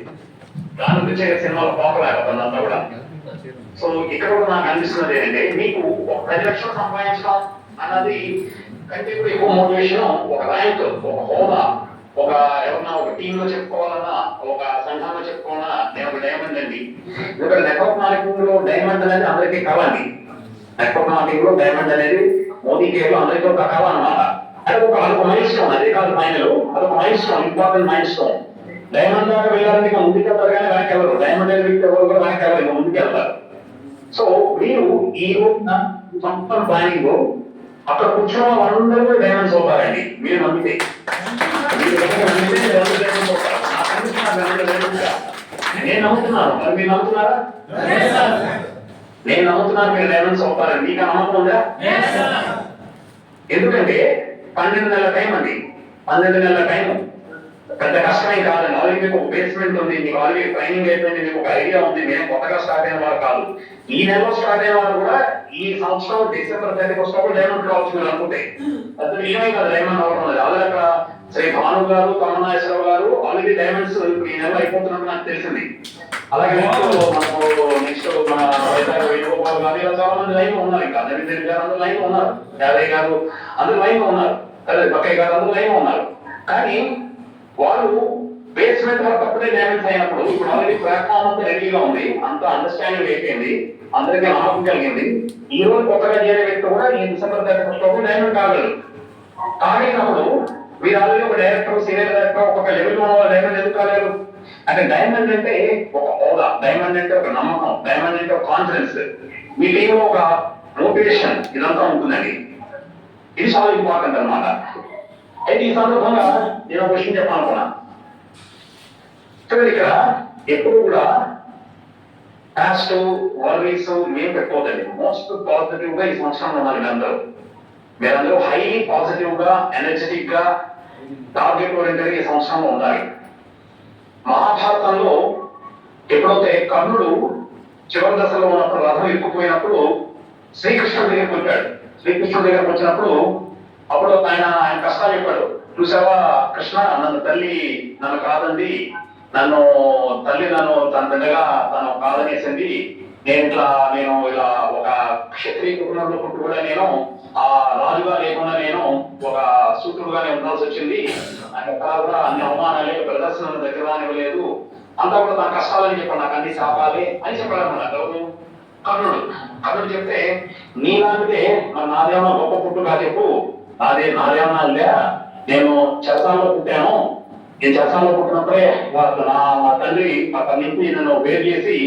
దాని గురించి సినిమాలో పోకలేకపోతుందంతా కూడా. సో ఇక్కడ కూడా నాకు అనిపిస్తున్నది ఏంటంటే, మీకు ఒక 10 లక్షలు సంపాదించడం అన్నది కంటే కూడా ఎక్కువ మోటివేషన్ ఒక ర్యాంక్, ఒక హోదా, ఒక ఎవరన్నా ఒక టీమ్ లో చెప్పుకోవాలన్నా, ఒక సంఘంలో చెప్పుకోవాలన్నా నేను ఒక డైమండ్ అండి. ఎందుకంటే నెట్వర్క్ మార్కెటింగ్ లో డైమండ్ అనేది అందరికీ కావాలి. నెట్వర్క్ మార్కెటింగ్ లో డైమండ్ అనేది మోదీ కేర్ లో అందరికీ ఒక కావాలన్నమాట. అదొక మైల్ స్టోన్, అదే కాదు ఫైనల్, అదొక mile stone, important mile stone. Diamond దాకా వెళ్ళాలంటే ముందుకు వెళ్తారు కానీ వెనక్కి వెళ్ళరు. డైమండ్ అనేది ఎవరు కూడా వెనక్కి వెళ్ళరు, ముందుకు వెళ్తారు. సో మీరు ఈ రోజున సంవత్సరం ప్లానింగ్ అక్కడ కూర్చున్న వాళ్ళందరూ కూడా డైమండ్స్ అవుతారండి, మీరు నమ్మితే. మీరు కనుక నమ్మితే ఎవరు diamonds అవుతారు. నాకు అనిపిస్తున్నారు ఎవరు diamonds గా. నేను నమ్ముతున్నాను, మరి మీరు నమ్ముతున్నారా? నేను నమ్ముతున్నాను మీరు డైమండ్స్ అవుతారని. మీకు ఆ నమ్మకం ఉందా? ఎందుకంటే 12 నెలల టైం అండి, 12 నెలల టైం పెద్ద కష్టమే కాదండి. ఆల్రెడీ మీకు ఒక బేస్మెంట్ ఉంది, మీకు ఆల్రెడీ ట్రైనింగ్ అయిపోయింది, మీకు ఒక ఐడియా ఉంది. మేము కొత్తగా స్టార్ట్ అయిన వారు కాదు. ఈ నెలలో స్టార్ట్ అయిన వారు కూడా ఈ సంవత్సరం డిసెంబర్ 31 డైమండ్ రావచ్చు మీరు అనుకుంటే. పెద్ద విషయమే కాదు డైమండ్ అవడం అనేది. ఆల్రెడీ అక్కడ శ్రీ భాను గారు, తమ్మనాశ్వరరావు గారు ఆల్రెడీ డైమండ్స్ ఇప్పుడు ఈ నెలలో అయిపోతున్నట్టు నాకు తెలిసింది. అలాగే నెక్స్ట్ మన వైజాగ్ వేణుగోపాల్ గారు ఇలా చాలా మంది లైన్ లో ఉన్నారు. ఇంకా నవీన్ గారు అందరూ లైన్ లో ఉన్నారు, యాదయ్య గారు అందరూ లైన్ లో ఉన్నారు, అదే బక్కయ్య గారు అందరూ లైన్ లో ఉన్నారు. కానీ వాళ్ళు బేస్మెంట్ వర్క్ అప్పుడే డ్యామేజ్ అయినప్పుడు ఇప్పుడు ఆల్రెడీ ప్లాట్ఫామ్ అంతా రెడీగా ఉంది, అంత అండర్స్టాండింగ్ అయిపోయింది, అందరికీ నమ్మకం కలిగింది. ఈ రోజు కొత్తగా చేరే వ్యక్తి కూడా ఈ డిసెంబర్ 31 డైమండ్ కాగలరు. కాగలిగినప్పుడు మీరు ఆల్రెడీ ఒక డైరెక్టర్, సీనియర్ డైరెక్టర్, ఒక్కొక్క లెవెల్ ఉన్న వాళ్ళు డైమండ్ ఎందుకు కాలేరు అంటే డైమండ్ అంటే ఒక హోదా, డైమండ్ అంటే ఒక నమ్మకం, డైమండ్ అంటే ఒక కాన్ఫిడెన్స్, మీ టీంలో ఒక మోటివేషన్, ఇదంతా ఉంటుందండి. ఇది చాలా ఇంపార్టెంట్ అన్నమాట. అయితే ఈ సందర్భంగా నేను ఒక విషయం చెప్పాలనుకున్నా. చూడండి, ఇక్కడ ఎప్పుడు కూడా పాస్ట్ వర్రీస్ మేము పెట్టుకోవద్దండి. మోస్ట్ పాజిటివ్ గా ఈ సంవత్సరంలో ఉన్నారు మీరందరూ హైలీ పాజిటివ్ గా, ఎనర్జెటిక్ గా, టార్గెట్ ఓరియంటెడ్ ఈ సంవత్సరంలో ఉండాలి. మహాభారతంలో ఎప్పుడైతే కర్ణుడు చివరి దశలో ఉన్నప్పుడు రథం ఎక్కుపోయినప్పుడు శ్రీకృష్ణుడి దగ్గరికి వచ్చాడు. శ్రీకృష్ణుడి దగ్గరకు వచ్చినప్పుడు అప్పుడు ఆయన కష్టాలు చెప్పాడు. చూసావా కృష్ణ, నన్ను తల్లి నన్ను కాదండి, నన్ను తన బిడ్డగా తను కాదనేసింది. నేను ఇలా ఒక క్షత్రియ కుటుంబంలో పుట్టి కూడా నేను ఆ రాజుగా లేకుండా నేను ఒక సూత్రుడుగానే ఉండాల్సి వచ్చింది. నాకు ఎక్కడా కూడా అన్ని అవమానాలే, ప్రదర్శనలు దగ్గర రానివ్వలేదు, అంతా కూడా తన కష్టాలని చెప్పాడు, నాకు అన్ని శాపాలే అని చెప్పాడు అన్నమాట. ఎవరు? కర్ణుడు చెప్తే నీలాంటిదే మరి నాదేమన్నా గొప్ప పుట్టుగా చెప్పు, నాదేమన్నా లే, నేను చెరసాల్లో పుట్టాను, నేను చెరసాల్లో పుట్టినప్పుడే మా తండ్రి అక్కడి నుంచి నన్ను వేరు చేసి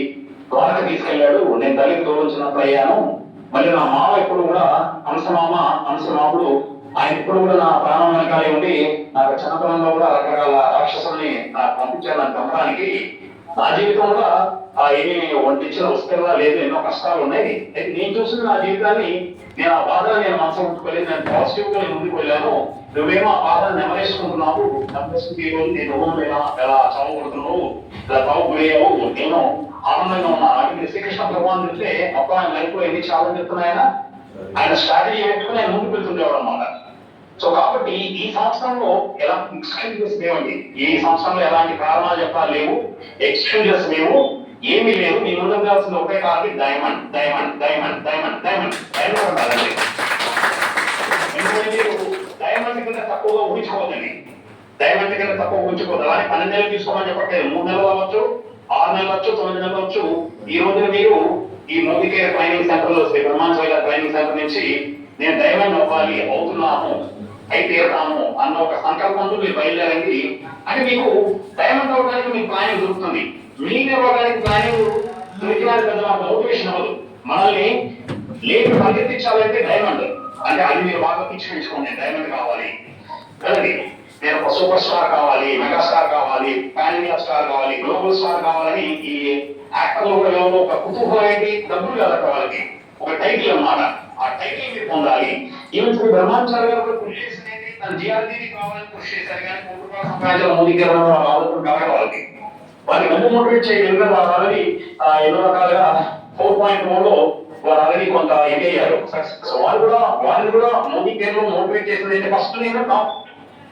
ద్వారక తీసుకెళ్లాడు, నేను తల్లికి తోలించినప్పుడు అయ్యాను. మళ్ళీ నా మామ ఎప్పుడు కూడా అంశమాముడు ఆయన ఇప్పుడు కూడా నా ప్రాణం వెనకాలే ఉండి నాకు చిన్నతనంలో కూడా రకరకాల రాక్షసుల్ని నాకు పంపించారు నన్ను చంపడానికి. నా జీవితంలో ఏమి వంటించిన వస్తువులా లేదు, ఎన్నో కష్టాలు ఉన్నాయి. అయితే నేను చూసిన నా జీవితాన్ని నేను ఆ బాధను నేను మనసు ఉంచుకోలేదు, నేను పాజిటివ్ గా నేను ముందుకు వెళ్ళాను. నువ్వేమో ఆ బాధను నెమరేసుకుంటున్నావు, నేను ఎలా చావగొడుతున్నావు, ఇలా చావుపోయావు, నేను ఆనందంగా ఉన్నా. అంటే శ్రీకృష్ణ భగవాన్ చెప్తే అప్పుడు ఆయన లైఫ్ లో ఎన్ని ఛాలెంజ్ చెప్తున్నాయన ఆయన స్ట్రాటజీ పెట్టుకుని ఆయన ముందుకు వెళ్తుండేవాడు అన్నమాట. సో కాబట్టి ఈ సంవత్సరంలో ఎలాంటి ఎక్స్క్యూజెస్ లేవండి, ఈ సంవత్సరంలో ఎలాంటి కారణాలు చెప్పాలి లేవు, ఎక్స్క్యూజెస్ లేవు, ఏమీ లేవు. మీ ముందుకు కావాల్సింది ఒకే target, diamond diamond diamond diamond diamond diamond ఉండాలండి. ఎందుకంటే మీరు డైమండ్ కింద తక్కువగా ఊహించుకోవద్దండి, డైమండ్ కింద తక్కువ ఊహించుకోవద్దు. అలానే 12 నెలలు తీసుకోమని చెప్పట్లేదు, 3 నెలలు అవ్వచ్చు, 6 నెలలు వచ్చు, 9 నెలలు వచ్చు. ఈ రోజున మీరు ఈ మోదీ కేర్ ట్రైనింగ్ సెంటర్ లో బ్రహ్మాండ ట్రైనింగ్ సెంటర్ నుంచి నేను డైమండ్ అవ్వాలి, అవుతున్నాము, అయి తీరుతాము అన్న ఒక సంకల్పంతో మీరు బయలుదేరండి. అంటే మీకు డైమండ్ అవ్వడానికి మీకు ప్లానింగ్ దొరుకుతుంది. మీకు అవ్వడానికి ప్లానింగ్ దొరికిన పెద్ద మాకు మోటివేషన్ అవ్వదు. మనల్ని లేపి పరిగెత్తించాలంటే డైమండ్ అంటే అది మీరు బాగా పిచ్చుకోండి, డైమండ్ కావాలి కదండి. నేను ఒక సూపర్ స్టార్ కావాలి, మెగాస్టార్ కావాలి, పాన్ ఇండియా స్టార్ కావాలి, గ్లోబల్ స్టార్ కావాలని ఈ యాక్టర్లు కూడా ఎవరో ఒక కుతూహలం ఏంటి, డబ్బులు కదా వాళ్ళకి ఒక టైటిల్ అన్నమాట. ఆ టైటిల్ మీరు పొందాలి. ఈవెన్ శ్రీ బ్రహ్మాచార్య గారు కూడా కృషి చేసింది తన జిఆర్డీని కావాలని కృషి చేశారు, కానీ సంపాదించాలి మోదీ గారు ఆలోచన కలగ వాళ్ళకి ఎంత మోటివేట్ చేయగలిగిన వాళ్ళు ఆల్రెడీ ఎన్నో రకాలుగా 4.1 లో వాళ్ళు ఆల్రెడీ కొంత ఇది అయ్యారు సక్సెస్. వాళ్ళు కూడా మోదీ పేరులో మోటివేట్ చేసింది ఏంటి, ఫస్ట్ నేను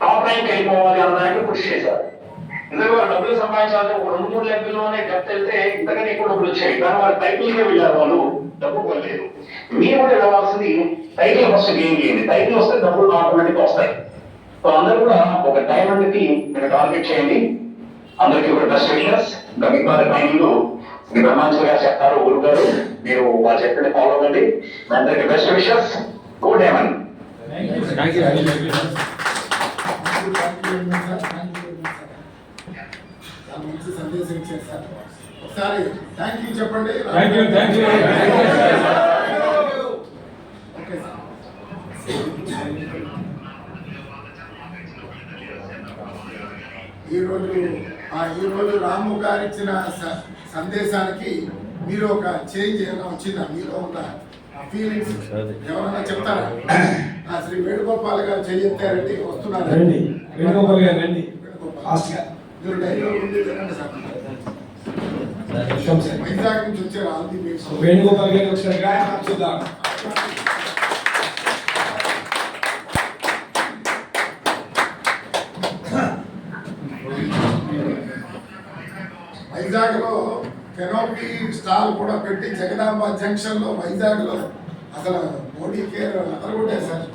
టాప్ ర్యాంక్ అయిపోవాలి అన్నదానికి కృషి చేశారు. ఎందుకంటే వాళ్ళు డబ్బులు సంపాదించాలంటే ఒక 2-3 లెక్కల్లోనే డబ్బు వెళ్తే ఇంతకన్నా ఎక్కువ డబ్బులు వచ్చాయి, కానీ వాళ్ళు టైటిల్కే వెళ్ళారు, వాళ్ళు డబ్బు కొనలేదు. మీరు కూడా వెళ్ళవలసింది టైటిల్ ఫస్ట్ గెయిన్ చేయండి, టైటిల్ వస్తే డబ్బులు ఆటోమేటిక్ వస్తాయి. సో అందరూ కూడా ఒక డైమండ్ కి మీరు టార్గెట్ చేయండి. అందరికీ కూడా బెస్ట్ విషెస్. ఇంకా మిగతా ట్రైనింగ్ బ్రహ్మాండ గారు చెప్తారు, గురువు గారు, మీరు వాళ్ళు చెప్పిన ఫాలో అవ్వండి. అందరికీ బెస్ట్ విషెస్. Go diamond. మంచి సందేశం ఇచ్చారు సార్. ఒకసారి థ్యాంక్ యూ చెప్పండి. Thank you okay sir. ఈరోజు రాము గారు ఇచ్చిన సందేశానికి మీరు ఒక చేంజ్ ఏమైనా వచ్చిందా? మీలో ఉన్న ఫీలింగ్స్ ఎవరైనా చెప్తారా? శ్రీ వేణుగోపాల్ గారు చెయ్యెత్తారండి, వస్తున్నారు. రండి వేణుగోపాల్ గారు రండి. ఫాస్ట్ గా మీరు డైలాగ్ ఉంది వినండి సార్. వైజాగ్ నుంచి వచ్చారు. All the best. వేణుగోపాల్ గారు ఒకసారి గాయం చూద్దాం. వైజాగ్ లో కెనోపీ స్టాల్ కూడా పెట్టి జగదాంబ జంక్షన్ లో వైజాగ్ లో అసలు మోడీ కేర్ అదరగొట్టారు sir.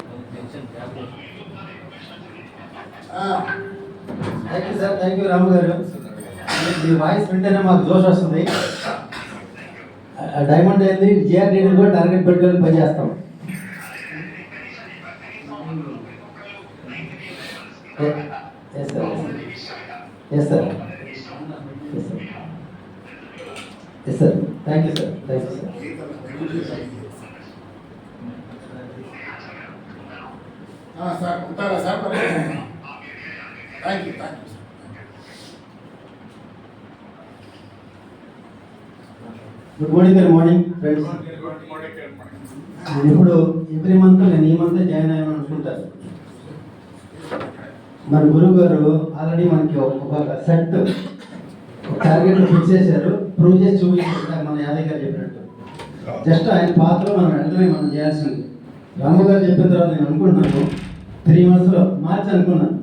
Thank you sir, thank you Ramu గారు. మీ వాయిస్ వింటేనే మాకు జోష్ వస్తుంది. డైమండ్ అయింది జిఆర్డీని కూడా టార్గెట్ పెట్టుకొని పనిచేస్తాం. Yes sir, yes sir, yes sir, thank you sir, thank you sir. Sir ఉంటారా sir? Thank you sir. Good morning sir. Morning friends. నేను ఇప్పుడు ఎవ్రీ మంత్ నేను ఈ మంత్ జాయిన్ అయ్యాను అనుకుంటాను. మన గురువు గారు ఆల్రెడీ మనకి ఒక సెట్ టార్గెట్ ఫిక్స్ చేశారు, ప్రూవ్ చేసి చూపించారు. మన యాదయ్య గారు చెప్పినట్టు జస్ట్ ఆయన పాత్రలో మనం వెంటనే మనం చేయాల్సింది. రాము గారు చెప్పిన తర్వాత నేను అనుకుంటున్నాను 3 months మార్చి అనుకున్నాను.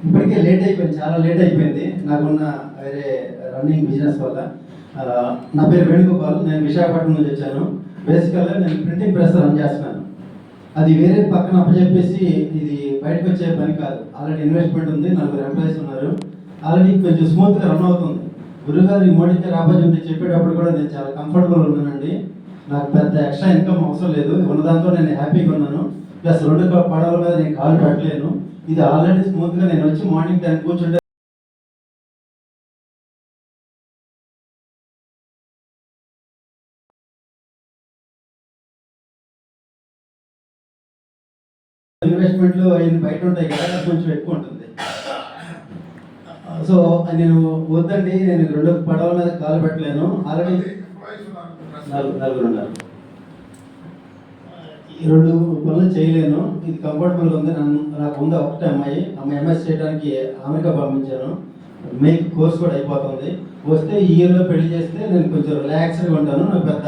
ఇప్పటికే లేట్ అయిపోయింది, చాలా లేట్ అయిపోయింది నాకున్న వేరే రన్నింగ్ బిజినెస్ వల్ల. నా పేరు వేణుగోపాల్, నేను విశాఖపట్నం నుంచి వచ్చాను. బేసికల్గా నేను ప్రింటింగ్ ప్రెస్ రన్ చేస్తున్నాను. అది వేరే పక్కన అప్పచెప్పేసి ఇది బయటకు వచ్చే పని కాదు. ఆల్రెడీ ఇన్వెస్ట్మెంట్ ఉంది, 4 ఎంప్లాయీస్ ఉన్నారు. ఆల్రెడీ కొంచెం స్మూత్గా రన్ అవుతుంది. గురుగారు ఈ మోడీ కేర్ ఆపర్చునిటీ చెప్పేటప్పుడు కూడా నేను చాలా కంఫర్టబుల్ ఉన్నానండి. నాకు పెద్ద ఎక్స్ట్రా ఇన్కమ్ అవసరం లేదు, ఉన్నదాంతో నేను హ్యాపీగా ఉన్నాను. ప్లస్ 2 పడవల మీద నేను కాలు పెట్టలేను. ఇది ఆల్రెడీ స్మూత్గా నేను వచ్చి మార్నింగ్ టైం కూర్చుంటే ఇన్వెస్ట్మెంట్లు అవి బయట ఉంటాయి కదా, కొంచెం ఎక్కువ ఉంటుంది. సో నేను వద్దండి, నేను 2 పడవల మీద కాలు పెట్టలేను. ఆల్రెడీ 4 ఉన్నారు. ఈ 2 పనులు చేయలేను. ఇది కంఫర్టబుల్గా ఉంది. నాకు ఉంది ఒకటే అమ్మాయి ఎంఎస్ చేయడానికి అమెరికా పంపించాను. మేక్ కోర్స్ కూడా అయిపోతుంది. వస్తే ఈ ఇయర్లో పెళ్లి చేస్తే నేను కొంచెం రిలాక్స్డ్గా ఉంటాను. నాకు పెద్ద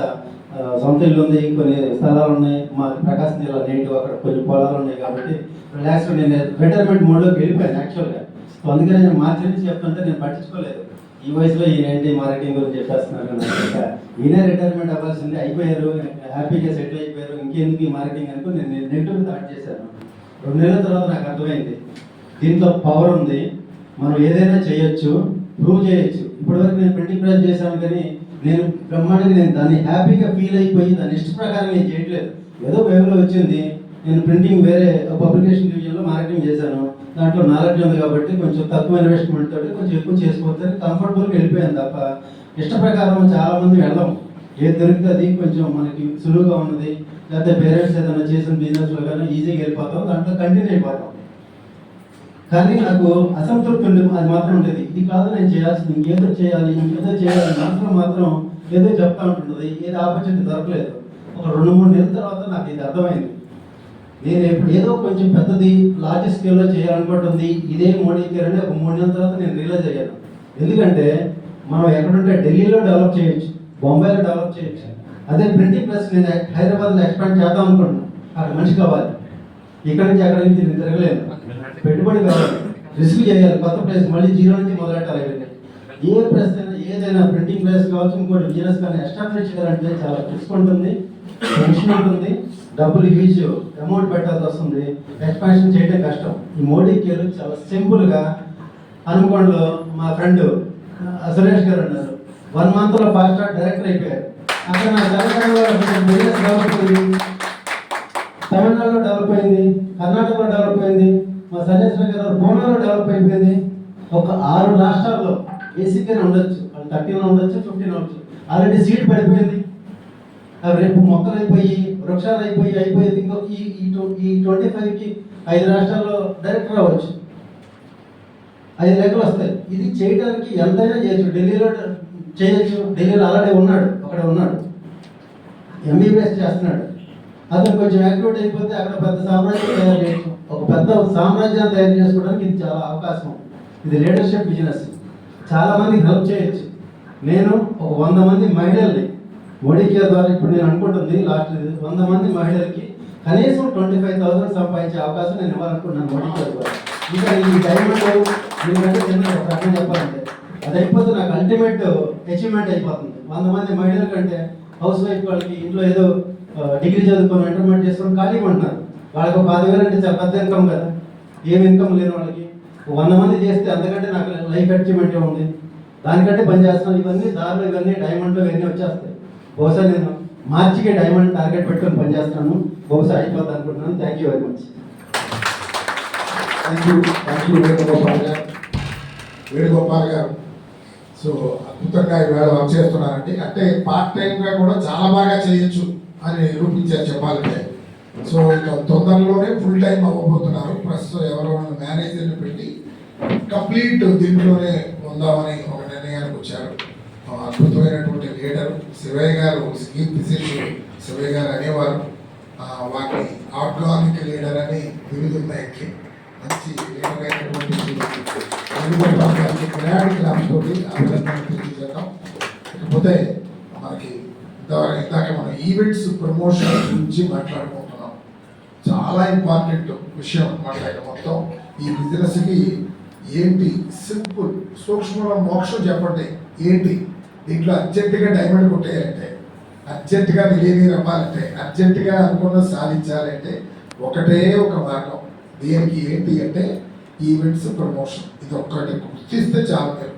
సొంత ఇల్లు ఉంది, కొన్ని స్థలాలు ఉన్నాయి. మా ప్రకాశం జిల్లా నేటివ్, అక్కడ కొంచెం పొలాలు ఉన్నాయి కాబట్టి రిలాక్స్గా నేను రిటైర్మెంట్ మోడ్లోకి వెళ్ళిపోయాను యాక్చువల్గా. సో అందుకని నేను మార్చి నుంచి చెప్తుంటే నేను పట్టించుకోలేదు. ఈ వయసులో ఈయనేంటి మార్కెటింగ్ గురించి చెప్పేస్తున్నారు కదా, ఈయనే రిటైర్మెంట్ అవ్వాల్సింది, అయిపోయారు, హ్యాపీగా సెటిల్ అయిపోయారు, ఇంకెందుకు ఈ మార్కెటింగ్ అనుకుని నేను నెగిటివ్ థాట్ చేశాను. 2 నెలల తర్వాత నాకు అర్థమైంది దీంట్లో పవర్ ఉంది, మనం ఏదైనా చేయొచ్చు, ప్రూవ్ చేయొచ్చు. ఇప్పటివరకు నేను ప్రింటింగ్ ప్రెస్ చేశాను కానీ నేను బ్రహ్మాండంగా నేను దాన్ని హ్యాపీగా ఫీల్ అయిపోయి దాని ఇష్ట ప్రకారం నేను చేయట్లేదు. ఏదో వేవ్లో వచ్చింది. నేను ప్రింటింగ్ వేరే పబ్లికేషన్ డివిజన్లో మార్కెటింగ్ చేశాను. దాంట్లో నాలెడ్జ్ ఉంది కాబట్టి కొంచెం తక్కువ ఇన్వెస్ట్మెంట్ తోటి కొంచెం ఎక్కువ చేసుకోవచ్చు, కంఫర్టబుల్గా వెళ్ళిపోయాను తప్ప ఇష్ట ప్రకారం చాలా మంది వెళ్ళాం. ఏది దొరికితే అది కొంచెం మనకి సులువుగా ఉన్నది, లేకపోతే పేరెంట్స్ ఏదైనా చేసిన బిజినెస్లో కానీ ఈజీగా వెళ్ళిపోతాం, దాంట్లో కంటిన్యూ అయిపోతాం. కానీ నాకు అసంతృప్తి ఉండే అది మాత్రం ఉండేది. ఇది కాదు నేను చేయాల్సింది, ఇంకేదో చేయాలి మనసులో మాత్రం ఏదో చెప్తా ఉంటుంటుంది. ఏదో ఆపర్చునిటీ దొరకలేదు. ఒక 2-3 నెలల తర్వాత నాకు ఇది అర్థమైంది. నేను ఇప్పుడు ఏదో కొంచెం పెద్దది లార్జ్ స్కేల్లో చేయాలనుకుంటుంది, ఇదే మోడీ కేర్ అని ఒక 3 నెలల తర్వాత నేను రియలైజ్ అయ్యాను. ఎందుకంటే మనం ఎక్కడుంటే ఢిల్లీలో డెవలప్ చేయొచ్చు, బొంబాయిలో డెవలప్ చేయొచ్చు. అదే ప్రింటింగ్ ప్రెస్ నేను హైదరాబాద్లో ఎక్స్పాండ్ చేద్దాం అనుకుంటున్నాను. అక్కడ మనిషి కావాలి, ఇక్కడ నుంచి అక్కడి నుంచి నేను తిరగలేను, పెట్టుబడి కావాలి, రిస్క్ చేయాలి, కొత్త ప్లేస్ మళ్ళీ 0 నుంచి మొదలెట్టాలి. ఏ ప్రెస్ అయినా ఏదైనా ప్రింటింగ్ ప్రెస్ కావచ్చు, ఇంకోటి బిజినెస్ కానీ ఎస్టాబ్లిష్ చేయాలంటే చాలా రిస్క్ ఉంటుంది, టెన్షన్ ఉంటుంది, డబ్బులు హ్యూజ్ అమౌంట్ పెట్టాల్సి వస్తుంది, ఎక్స్పాన్షన్ చేయడం కష్టం. ఈ మోడీ కేర్ చాలా సింపుల్గా హనుమకొండలో మా ఫ్రెండ్ సురేష్ గారు ఉన్నారు, 1 monthలో ఫాస్ట్ ట్రాక్ డైరెక్టర్ అయిపోయారు. అక్కడ నా తెలంగాణలో బిజినెస్ డెవలప్ అయింది, తమిళనాడులో డెవలప్ అయింది, కర్ణాటకలో డెవలప్ అయింది, మా సన్యాసి గారు పూనాలో డెవలప్ అయిపోయింది. ఒక 6 రాష్ట్రాల్లో బేసిక్గానే ఉండొచ్చు. అది 13 ఉండొచ్చు, 15 ఉండొచ్చు. ఆల్రెడీ సీడ్ పడిపోయింది. అవి రేపు మొక్కలు అయిపోయి, వృక్షాలు అయిపోయింది. ఇంకో ఈ 25కి 5 రాష్ట్రాల్లో డైరెక్ట్ రావచ్చు, 5 లెక్కలు వస్తాయి. ఇది చేయడానికి ఎంతైనా చేయొచ్చు. ఢిల్లీలో చేయొచ్చు. ఢిల్లీలో ఆల్రెడీ ఉన్నాడు, అక్కడ ఉన్నాడు, ఎంబీబీఎస్ చేస్తున్నాడు. అతను కొంచెం యాక్టివేట్ అయిపోతే అక్కడ పెద్ద సామ్రాజ్యం తయారు చేయొచ్చు. ఒక పెద్ద సామ్రాజ్యాన్ని తయారు చేసుకోవడానికి ఇది చాలా అవకాశం. ఇది లీడర్షిప్ బిజినెస్. చాలా మందికి హెల్ప్ చేయొచ్చు. నేను ఒక 100 మంది మహిళల్ని మోడీ కేర్ ద్వారా ఇప్పుడు నేను అనుకుంటుంది లాస్ట్ 100 మంది మహిళలకి కనీసం 25,000 సంపాదించే అవకాశం నేను ఇవ్వాలనుకుంటున్నాను మోడీ కేర్ ద్వారా. ఇంకా ఈ డైమండ్ మీకంటే చిన్న ఒక రకంగా చెప్పాలంటే అది అయిపోతే నాకు అల్టిమేట్ అచీవ్మెంట్ అయిపోతుంది. 100 మంది మహిళల కంటే హౌస్ వైఫ్ వాళ్ళకి ఇంట్లో ఏదో డిగ్రీ చదువుకొని ఇంటర్మీడియట్ చేసుకొని ఖాళీగా ఉంటున్నారు. వాళ్ళకి 10,000 అంటే చాలా పెద్ద ఇన్కమ్ కదా. ఏం ఇన్కమ్ లేని వాళ్ళకి 100 మంది చేస్తే అంతకంటే నాకు లైఫ్ అచీవ్మెంట్ ఉంది. దానికంటే పని చేస్తున్నాను. ఇవన్నీ దారులు, ఇవన్నీ డైమండ్లో ఇవన్నీ వచ్చేస్తాయి. బహుశా నేను మార్చికి డైమండ్ టార్గెట్ పెట్టుకొని పనిచేస్తున్నాను. బహుశా అయిపోద్ది అనుకుంటున్నాను. Thank you very much. Thank you Venugopal గారు. సో అద్భుతంగా ఈవేళ వర్క్ చేస్తున్నారండి. అంటే పార్ట్ టైంగా కూడా చాలా బాగా చేయొచ్చు అని నిరూపించారు చెప్పాలంటే. సో ఇక తొందరలోనే ఫుల్ టైం అవ్వబోతున్నారు. ప్రస్తుతం ఎవరో మేనేజర్ని పెట్టి కంప్లీట్ దీంట్లోనే ఉందామని ఒక నిర్ణయానికి వచ్చారు. అద్భుతమైనటువంటి లీడరు శివయ్య గారు, స్కీమ్ శిష్యుడు శివయ్య గారు అనేవారు. వాటిని ఆర్గానిక్ లీడర్ అని విలుదున్నాయి. మంచి లీడర్ అయినటువంటి గ్రాండ్ క్లాస్ తోటి అభినందనలు తెలియజేద్దాం. ఇకపోతే మనకి ఇందాక మనం ఈవెంట్స్ ప్రమోషన్ గురించి మాట్లాడుకుంటున్నాం. చాలా ఇంపార్టెంట్ విషయం మాట్లాడడం. మొత్తం ఈ బిజినెస్కి ఏంటి సింపుల్ సూక్ష్మంలో మోక్షం చెప్పండి. ఏంటి దీంట్లో అర్జెంటుగా డైమండ్ కొట్టేయాలంటే, అర్జెంటుగా మిలియనీర్ అవ్వాలంటే, అర్జెంటుగా అనుకున్న సాధించాలంటే ఒకటే ఒక మార్గం. దీనికి ఏంటి అంటే ఈవెంట్స్ ప్రమోషన్. ఇది ఒక్కటి గుర్తిస్తే చాలు. మీరు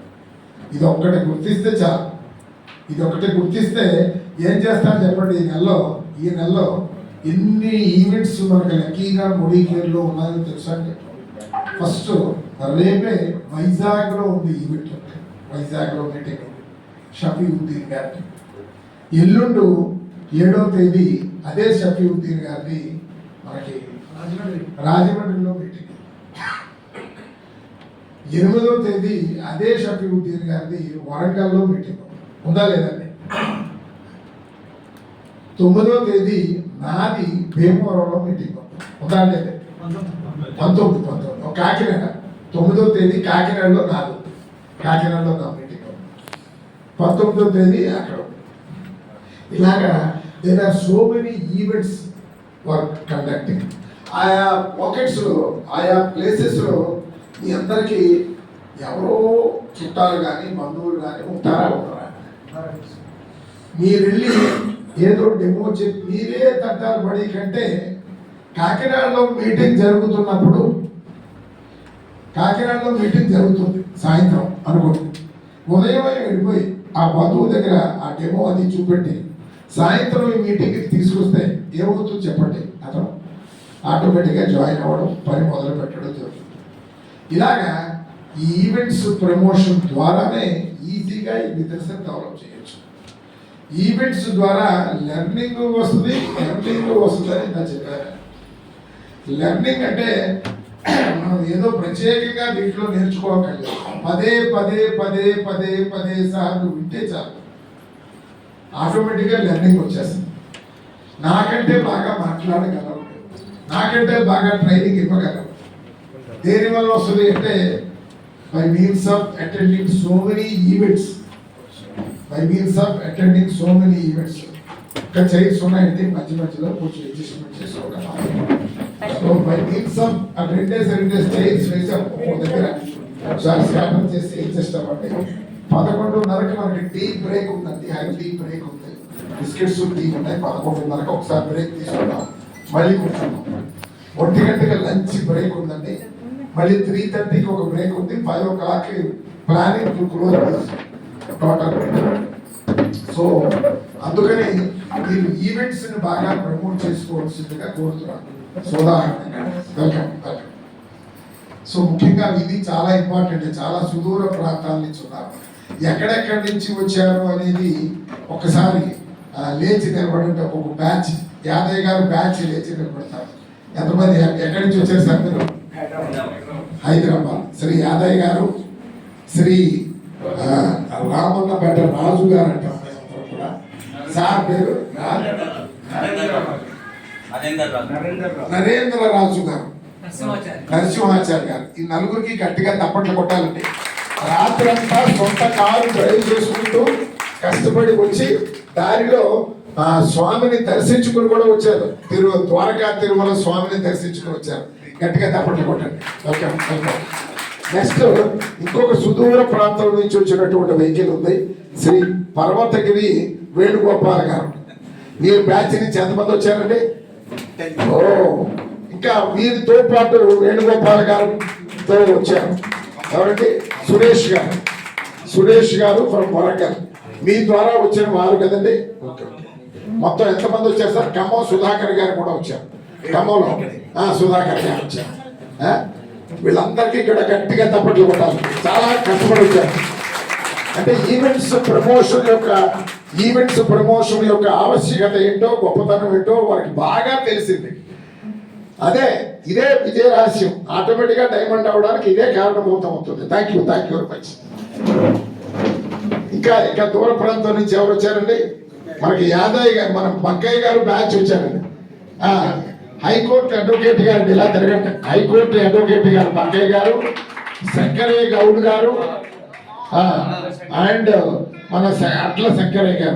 ఇది ఒక్కటి గుర్తిస్తే చాలు. ఇది ఒకటి గుర్తిస్తే ఏం చేస్తారు చెప్పండి. ఈ నెలలో ఎన్ని ఈవెంట్స్ మనకి లక్కీగా మోడీ కేర్లో ఉన్నాయో తెలుసా అండి. ఫస్ట్ రేపే వైజాగ్లో ఉంది ఈవెంట్. వైజాగ్లో మీటింగ్ షఫీవుద్దీన్ గారిని. ఎల్లుండు 7వ తేదీ అదే షఫీవుద్దీన్ గారిని మనకి రాజమండ్రిలో మీటింగ్. 8వ తేదీ అదే షఫీవుద్దీన్ గారిని వరంగల్లో మీటింగ్. ఉందా లేదండి? 9వ తేదీ నాది భీమవరంలో మీటింగ్. ఉందా లేదు? 19 కాకినాడ. 9వ తేదీ కాకినాడలో నాది, కాకినాడలో నా మీటింగ్. 19వ తేదీ అక్కడ. ఇలాగా there are so many events work conducting. ఆయా పాకెట్స్లో, ఆయా ప్లేసెస్లో మీ అందరికీ ఎవరో చుట్టాలు కానీ బంధువులు కానీ ఉంటారా? మీరు వెళ్ళి ఏదో డెమో చెప్పి మీరే తట్టాలు పడి కంటే కాకినాడలో మీటింగ్ జరుగుతున్నప్పుడు, కాకినాడలో మీటింగ్ జరుగుతుంది సాయంత్రం అనుకోండి, ఉదయమే వెళ్ళిపోయి ఆ బంధువు దగ్గర ఆ డెమో అది చూపెట్టి సాయంత్రం ఈ మీటింగ్కి తీసుకొస్తే ఏమవుతుందో చెప్పండి. అతను ఆటోమేటిక్గా జాయిన్ అవ్వడం, పని మొదలు పెట్టడం జరుగుతుంది. ఇలాగా ఈ ఈవెంట్స్ ప్రమోషన్ ద్వారానే ఈజీగా ఈ బిజినెస్ డెవలప్ చేయొచ్చు. ఈవెంట్స్ ద్వారా లెర్నింగ్ వస్తుంది, ఎర్నింగ్ వస్తుందని నేను చెప్పాను. లెర్నింగ్ అంటే మనం ఏదో ప్రత్యేకంగా దీంట్లో నేర్చుకోవక్కర్లేదు. పదే సార్లు వింటే చాలు, ఆటోమేటిక్గా లెర్నింగ్ వచ్చేస్తుంది. నాకంటే బాగా మాట్లాడగలరు, నాకంటే బాగా ట్రైనింగ్ ఇవ్వగలరు. దేని వల్ల వస్తుంది అంటే by means of attending so many events. ఇంకా చైర్స్ ఉన్నాయండి, మధ్యలో కొంచెం అడ్జస్ట్మెంట్ చేసుకోగలరు. సో బై మీన్స్ ఆఫ్ రెండేసి చైర్స్ వేసాం దగ్గర, ఒకసారి స్కాటర్ చేసి అడ్జస్ట్ అవ్వండి. 11:30కి మనకి టీ బ్రేక్ ఉందండి, హై టీ బ్రేక్ ఉంది. బిస్కెట్స్ టీ ఉన్నాయి. 11:30కి ఒకసారి బ్రేక్ తీసుకుందాం, మళ్ళీ కూర్చున్నాం. 1 గంటకి లంచ్ బ్రేక్ ఉందండి. మళ్ళీ 3:30కి ఒక బ్రేక్ ఉంది. 5 o'clock planning to close total. So అందుకని మీరు ఈవెంట్స్ని బాగా ప్రమోట్ చేసుకోవాల్సిందిగా కోరుతున్నాను. సోదాహరణంగా వెల్కమ్. సో ముఖ్యంగా ఇది చాలా ఇంపార్టెంట్. చాలా సుదూర ప్రాంతాల నుంచి ఉన్నారు. ఎక్కడెక్కడి నుంచి వచ్చారు అనేది ఒకసారి లేచి నిలబడి ఒక బ్యాచ్ యాదయ్య గారు బ్యాచ్ లేచి నిలబడతారు. ఎంతమంది ఎక్కడి నుంచి వచ్చారు సార్ మీరు? హైదరాబాద్. శ్రీ యాదయ్య గారు, శ్రీ రామన్నపేట రాజు గారు అంటారు కూడా. సార్ పేరు నరేంద్ర రాజు గారు, నరసింహాచారి గారు. ఈ నలుగురికి గట్టిగా తప్పట్లు కొట్టాలండి. రాత్రంతా సొంత కారు డ్రైవ్ చేసుకుంటూ కష్టపడి వచ్చి దారిలో స్వామిని దర్శించుకుని కూడా వచ్చారు. ద్వారకా తిరుమల స్వామిని దర్శించుకుని వచ్చారు. గట్టిగా తప్పట్లు కొట్టండి. ఓకే. నెక్స్ట్ ఇంకొక సుదూర ప్రాంతం నుంచి వచ్చినటువంటి వెహికల్ ఉంది. శ్రీ పర్వతగిరి వేణుగోపాల్ గారు. మీరు బ్యాచ్ నుంచి ఎంతమంది వచ్చారండి? ఓ, ఇంకా వీరితో పాటు వేణుగోపాల్ గారితో వచ్చారు. ఎవరండి? సురేష్ గారు. సురేష్ గారు ఫ్రమ్ వరంగల్. మీ ద్వారా వచ్చిన వారు కదండి. మొత్తం ఎంతమంది వచ్చారు సార్? ఖమ్మం సుధాకర్ గారు కూడా వచ్చారు. ఖమ్మంలో సుధాకర్ గారు వచ్చారు. వీళ్ళందరికీ ఇక్కడ గట్టిగా తప్పట్లు కొట్టాలి. చాలా కష్టపడి వచ్చారు. అంటే ఈవెంట్స్ ప్రమోషన్ యొక్క ఆవశ్యకత ఏంటో, గొప్పతనం ఏంటో వారికి బాగా తెలిసింది. ఇదే విజయ రహస్యం. ఆటోమేటిక్ గా డైమండ్ అవడానికి ఇదే కారణమవుతా ఉంటుంది. Thank you very much. ఇంకా దూర ప్రాంతం నుంచి ఎవరు వచ్చారండి? మనకి యాదయ్య గారు, మన బంకయ్య గారు బ్యాచ్ వచ్చారండి. హైకోర్టు అడ్వకేట్ గారు, ఇలా తిరగండి. హైకోర్టు అడ్వకేట్ గారు బంకయ్య గారు, శంకరయ్య గౌడ్ గారు అండ్ మన అట్ల శంకరయ్య గారు.